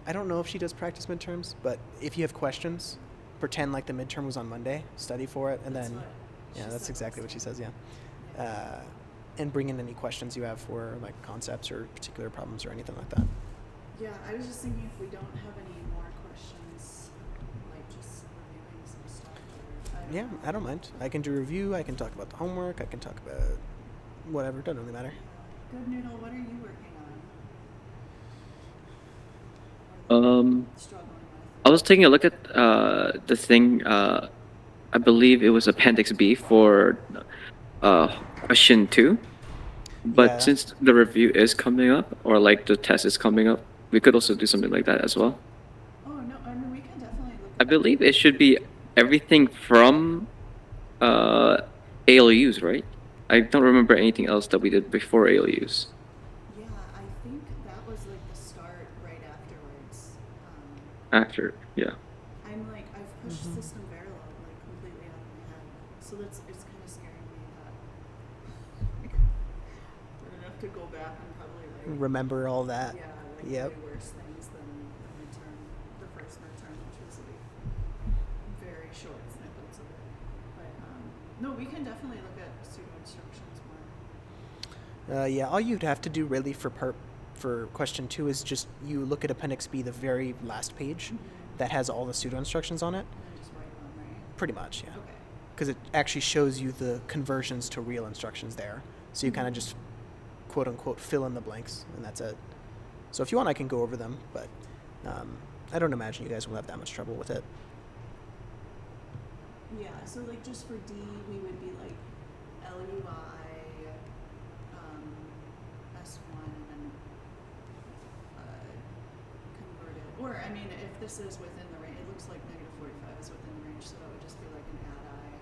I don't know if she does practice midterms, but if you have questions, pretend like the midterm was on Monday, study for it, and That's then. what Yeah, she that's said exactly what last she time. says. Yeah. And bring in any questions you have for like concepts or particular problems or anything like that. Yeah, I was just thinking if we don't have any more questions, like just reviewing some stuff. Or, I don't Yeah, know. I don't mind. I can do a review. I can talk about the homework. I can talk about whatever. Doesn't really matter. Good Noodle, what are you working on? Struggling with? I was taking a look at the thing. I believe it was Appendix B for question 2. But Yeah. since the review is coming up, or like the test is coming up, we could also do something like that as well. Oh no, I mean we can definitely look. I believe it should be everything from ALUs, right? I don't remember anything else that we did before ALUs. Yeah, I think that was like the start right afterwards. After, yeah. I'm like I've pushed Mhm. System Verilog like completely out of my head, so it's kind of scaring me that we're gonna have to go back and probably like Remember all that. yeah, like Yep. way worse things than the midterm, the first midterm, which was like very short snippets of it. But no, we can definitely look at pseudo instructions more. Yeah. All you'd have to do really for question 2 is just you look at Appendix B, the very last page, that has all the pseudo instructions on it. And then just write them, right? Pretty much, yeah. Okay. Because it actually shows you the conversions to real instructions there. So you kind of just quote unquote fill in the blanks, and that's it. So if you want, I can go over them, but I don't imagine you guys will have that much trouble with it. Yeah, so like just for D, we would be like LUI, S1, and then convert it. Or, I mean, if this is within the range, it looks like negative 45 is within the range, so that would just be like an add I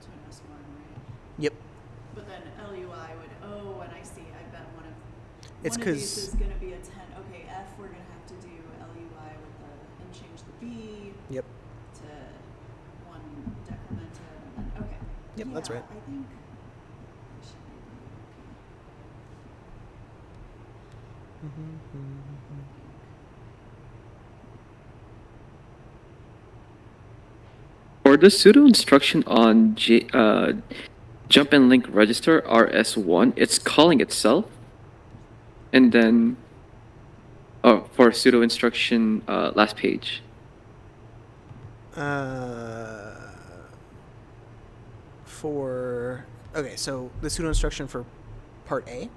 to an S1, right? Yep. But then LUI would, oh, and I see, I bet It's one of these 'cause- is going to be a 10. Okay, F, we're going to have to do LUI with the, and change the B Yep. to one decremented, and then, okay. Yep, Yeah, that's right. I think I should be okay. For the pseudo instruction on jump and link register RS1, it's calling itself. And then, for pseudo instruction, last page. So the pseudo instruction for part A.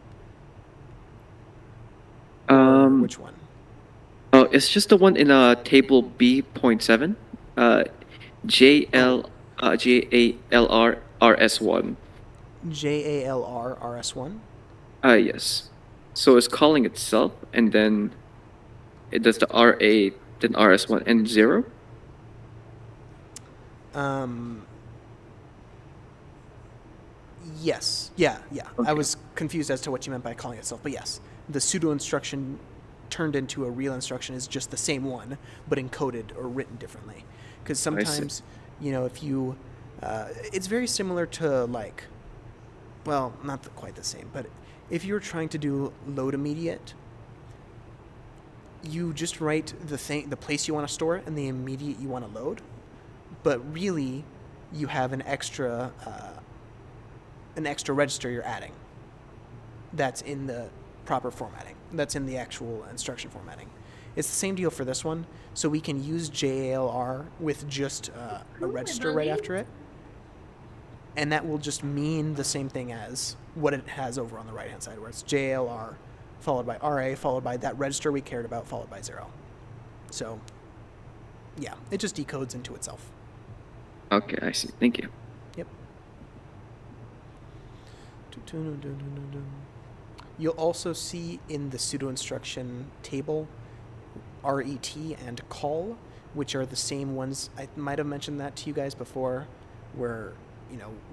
Which one? Oh, it's just the one in table B.7. JALRRS1. JALRRS1. Yes. So it's calling itself, and then it does the RA, then RS1, and 0. Yes. Yeah. I Okay. was confused as to what you meant by calling itself, but yes, the pseudo instruction turned into a real instruction is just the same one, but encoded or written differently. Because see. sometimes, if you, it's very similar to like, well, not quite the same, but if you're trying to do load immediate, you just write the place you want to store it and the immediate you want to load, but really, you have an extra register you're adding. That's in the proper formatting. That's in the actual instruction formatting. It's the same deal for this one. So we can use JALR with just a register right after it. And that will just mean the same thing as what it has over on the right-hand side, where it's JALR followed by RA, followed by that register we cared about, followed by 0. So, yeah, it just decodes into itself. Okay, I see. Thank you. Yep. You'll also see in the pseudo instruction table RET and call, which are the same ones. I might have mentioned that to you guys before, where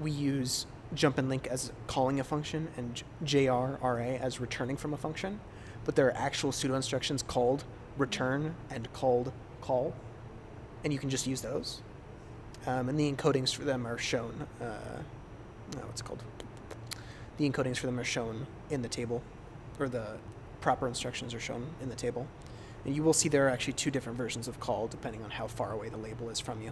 we use jump and link as calling a function and JRRA as returning from a function, but there are actual pseudo instructions called return and called call, and you can just use those. And the encodings for them are shown. What's it called? The encodings for them are shown in the table, or the proper instructions are shown in the table. And you will see there are actually 2 different versions of call depending on how far away the label is from you.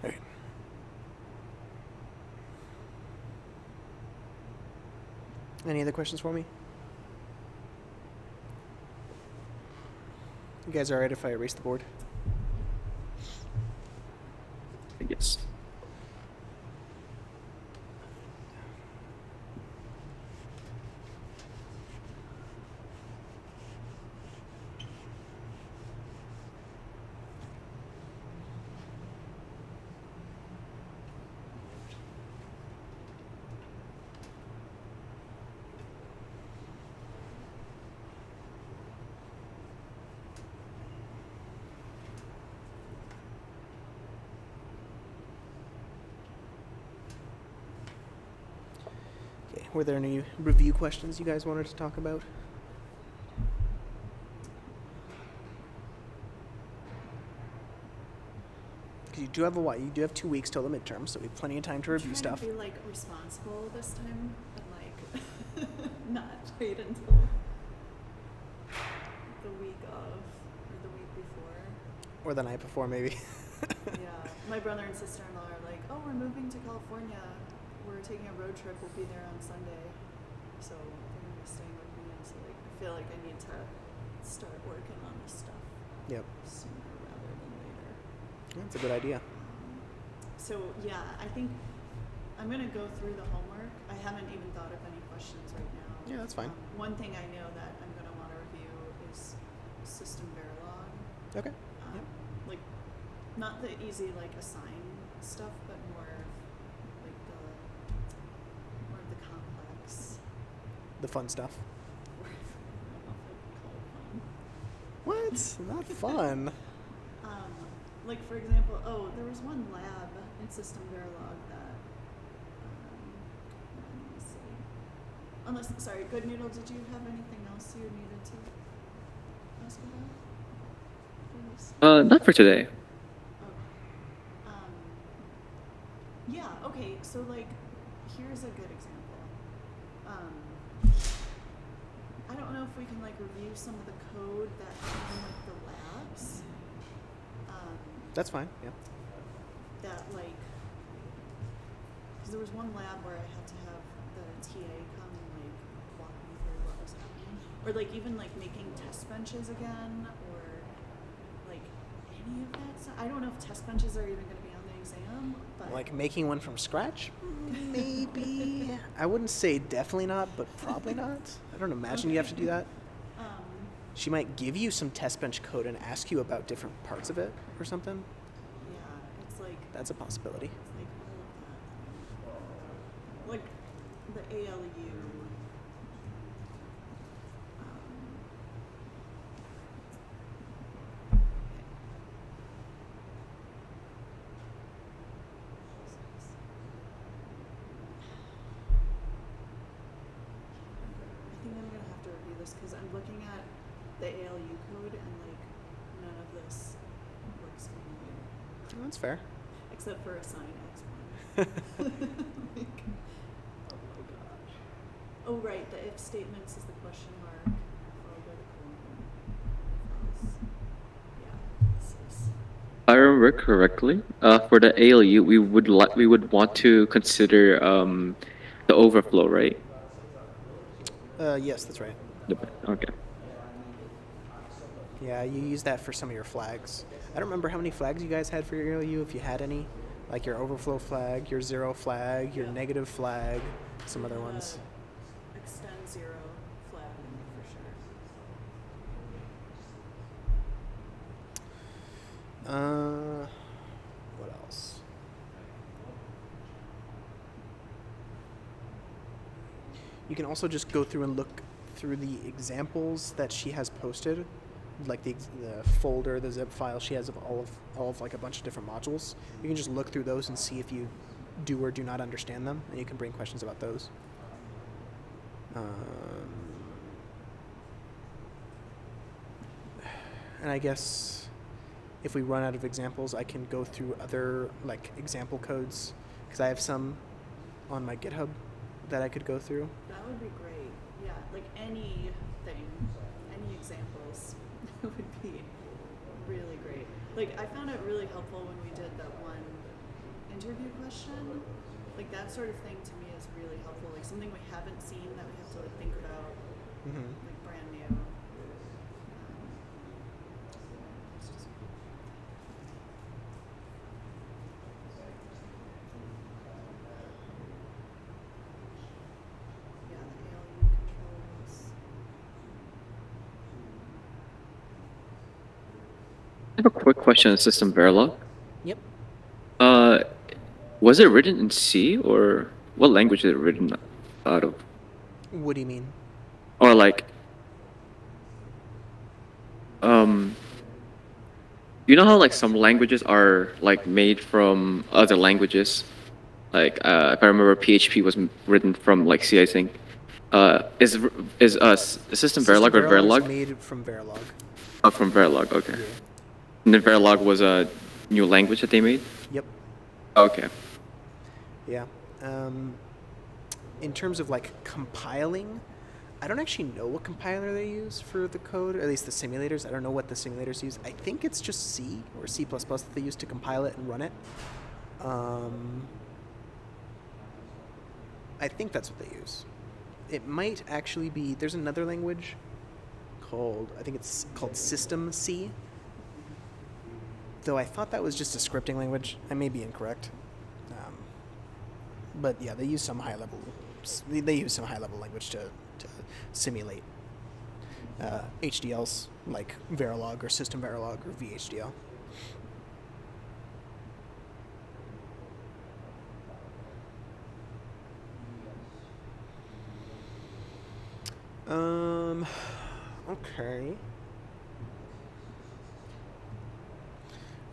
Okay. Any other questions for me? You guys all right if I erase the board? Yes. Okay. Were there any review questions you guys wanted to talk about? Because you do have you do have 2 weeks till the midterm, so we have plenty of time to review stuff. Trying to be like responsible this time and like not wait until the week of or the week before. Or the night before, maybe. Yeah, my brother and sister-in-law are like, "Oh, we're moving to California. We're taking a road trip. We'll be there on Sunday, so they're gonna be staying with me." And so like, I feel like I need to start working on this stuff Yep. sooner rather than later. That's a good idea. So yeah, I think I'm gonna go through the homework. I haven't even thought of any questions right now. Yeah, that's fine. One thing I know that I'm gonna want to review is system Verilog. Okay. Yep. Like, not the easy like assign stuff, but more of the complex. The fun stuff. I don't know if I could call it fun. What? Not fun. Like for example, there was one lab in System Verilog that, let me see. Sorry, Good Noodle, did you have anything else you needed to ask about? Please. Not for today. Okay. Yeah, okay, so like, here's a good example. I don't know if we can like review some of the code that came with the labs. That's fine. Yeah. That like because there was one lab where I had to have the TA come and like walk me through what was happening, or like even like making test benches again, or like any of that stuff. I don't know if test benches are even going to be on the exam, but Like making one from scratch? Maybe. I wouldn't say definitely not, but probably not. I don't imagine you have to do that. um, She might give you some test bench code and ask you about different parts of it or something. yeah, it's like That's a possibility. it's like all of that. Like the ALU. I think I'm gonna have to review this because I'm looking at the ALU code and like none of this works for me, Oh, that's fair. except for assign X1. Like, oh my gosh. Oh right, the if statements is the question mark followed by the colon. Else. Yeah, this is. If I remember correctly, for the ALU, we would want to consider the overflow, right? Yes, that's right. Okay. Yeah, you use that for some of your flags. I don't remember how many flags you guys had for your ALU, if you had any. Like your overflow flag, your zero flag, your Yeah. negative flag, some other ones. Extend zero flag for sure. What else? You can also just go through and look through the examples that she has posted, like the folder, the zip file she has of all of like a bunch of different modules. You can just look through those and see if you do or do not understand them, and you can bring questions about those. And I guess if we run out of examples, I can go through other like example codes because I have some on my GitHub that I could go through. That would be great. Yeah, like anything, any examples would be really great. Like I found it really helpful when we did that one interview question. Like that sort of thing to me is really helpful. Like something we haven't seen that we have to like think about, Mm-hmm. like brand new. It's just- Yeah, the ALU controls. I have a quick question on System Verilog. Yep. Uh, was it written in C or what language is it written out of? What do you mean? Or like, um, you know how like some languages are like made from other languages? Like, if I remember, PHP was written from like C, I think. Is System Verilog or Verilog is Verilog? made from Verilog. Oh, from Verilog. Okay. Yeah. And then Verilog was a new language that they made. Yep. Okay. Yeah. In terms of like compiling, I don't actually know what compiler they use for the code, or at least the simulators. I don't know what the simulators use. I think it's just C or C++ that they use to compile it and run it. I think that's what they use. It might actually be, there's another language called, I think it's called System C. Though I thought that was just a scripting language. I may be incorrect. But yeah, they use some high level. They use some high level language to simulate HDLs like Verilog or System Verilog or VHDL. Okay.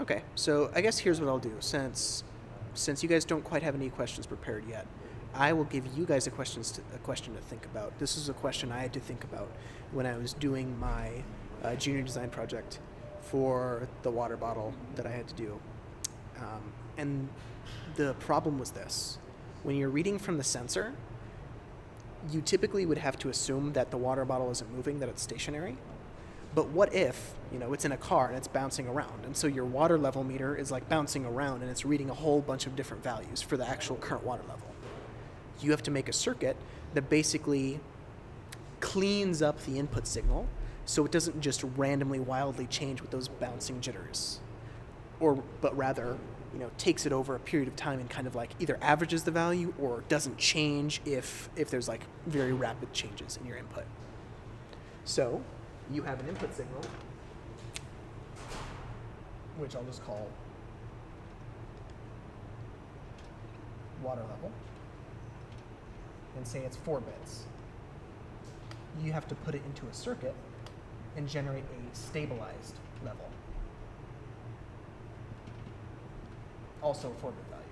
Okay, so I guess here's what I'll do. Since you guys don't quite have any questions prepared yet, I will give you guys a question to think about. This is a question I had to think about when I was doing my junior design project for the water bottle that I had to do. And the problem was this. When you're reading from the sensor, you typically would have to assume that the water bottle isn't moving, that it's stationary. But what if, it's in a car and it's bouncing around, and so your water level meter is like bouncing around and it's reading a whole bunch of different values for the actual current water level. You have to make a circuit that basically cleans up the input signal so it doesn't just randomly wildly change with those bouncing jitters, but rather takes it over a period of time and kind of like either averages the value or doesn't change if there's like very rapid changes in your input. So you have an input signal, which I'll just call water level, and say it's 4 bits. You have to put it into a circuit and generate a stabilized level, also a 4-bit value,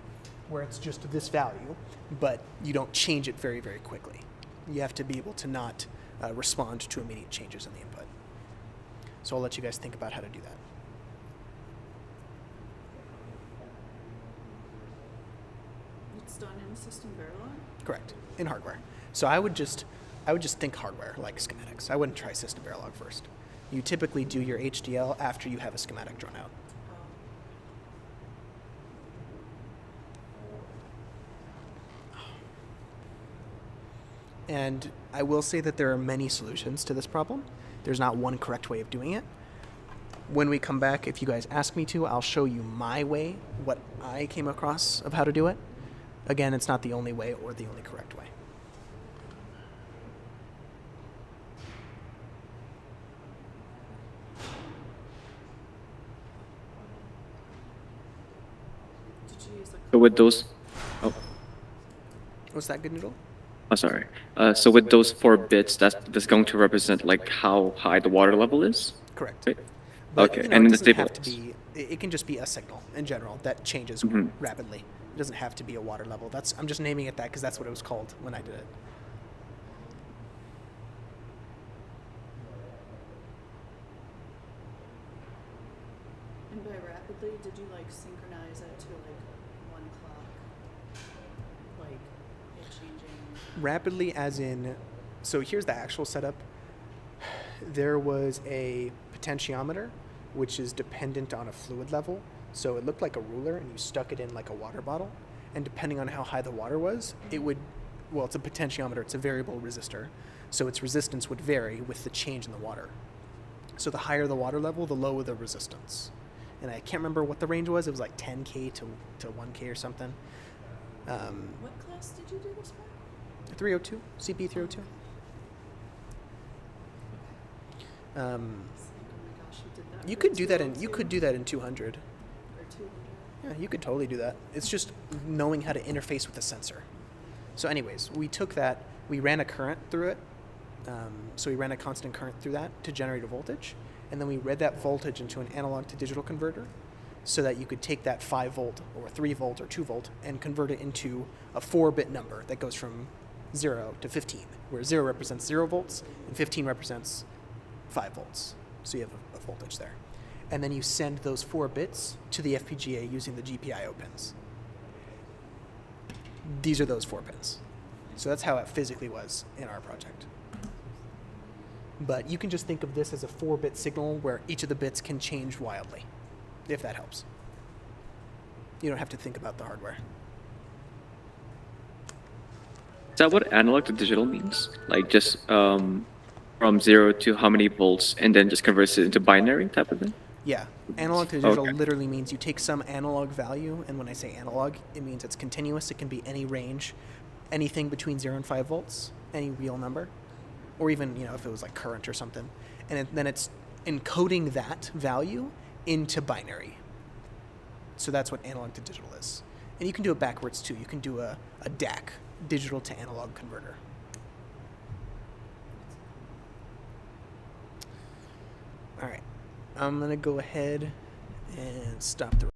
where it's just this value, but you don't change it very, very quickly. You have to be able to not respond to immediate changes in the input. So I'll let you guys think about how to do that. It's done in System Verilog? Correct, in hardware. So I would just think hardware, like schematics. I wouldn't try System Verilog first. You typically do your HDL after you have a schematic drawn out. And I will say that there are many solutions to this problem. There's not one correct way of doing it. When we come back, if you guys ask me to, I'll show you my way, what I came across of how to do it. Again, it's not the only way or the only correct way. Did you use the So with those, oh, Was that good, Noodle? oh sorry. So with those 4 bits, that's going to represent like how high the water level is. Correct. Right? But Okay, it and the doesn't have to stabilized. be. It can just be a signal in general that changes Mhm. rapidly. It doesn't have to be a water level. I'm just naming it that because that's what it was called when I did it. And by rapidly, did you like synchronize it to like 1 clock? Like it changing? Rapidly, as in, so here's the actual setup. There was a potentiometer, which is dependent on a fluid level. So it looked like a ruler, and you stuck it in like a water bottle. And depending on how high the water was, it would, well, it's a potentiometer, it's a variable resistor. So its resistance would vary with the change in the water. So the higher the water level, the lower the resistance. And I can't remember what the range was. It was like 10K to 1K or something. What class did you do this for? 302, CP 302. It's like, oh my gosh, you did that. You for could do that in 202 200. or 200. Yeah, you could totally do that. It's just knowing how to interface with the sensor. So anyways, we took that, we ran a current through it. So we ran a constant current through that to generate a voltage. And then we read that voltage into an analog to digital converter so that you could take that 5 volt or 3 volt or 2 volt and convert it into a 4-bit number that goes from 0 to 15, where 0 represents 0 volts and 15 represents 5 volts. So you have a voltage there. And then you send those 4 bits to the FPGA using the GPIO pins. These are those 4 pins. So that's how it physically was in our project. But you can just think of this as a 4-bit signal where each of the bits can change wildly, if that helps. You don't have to think about the hardware. Is that what analog to digital means? Like just from 0 to how many volts, and then just converts it into binary type of thing? Yeah, analog to digital Okay. literally means you take some analog value, and when I say analog, it means it's continuous. It can be any range, anything between 0 and 5 volts, any real number, or even if it was like current or something, and then it's encoding that value into binary. So that's what analog to digital is, and you can do it backwards too. You can do a DAC, digital to analog converter. All right, I'm gonna go ahead and stop the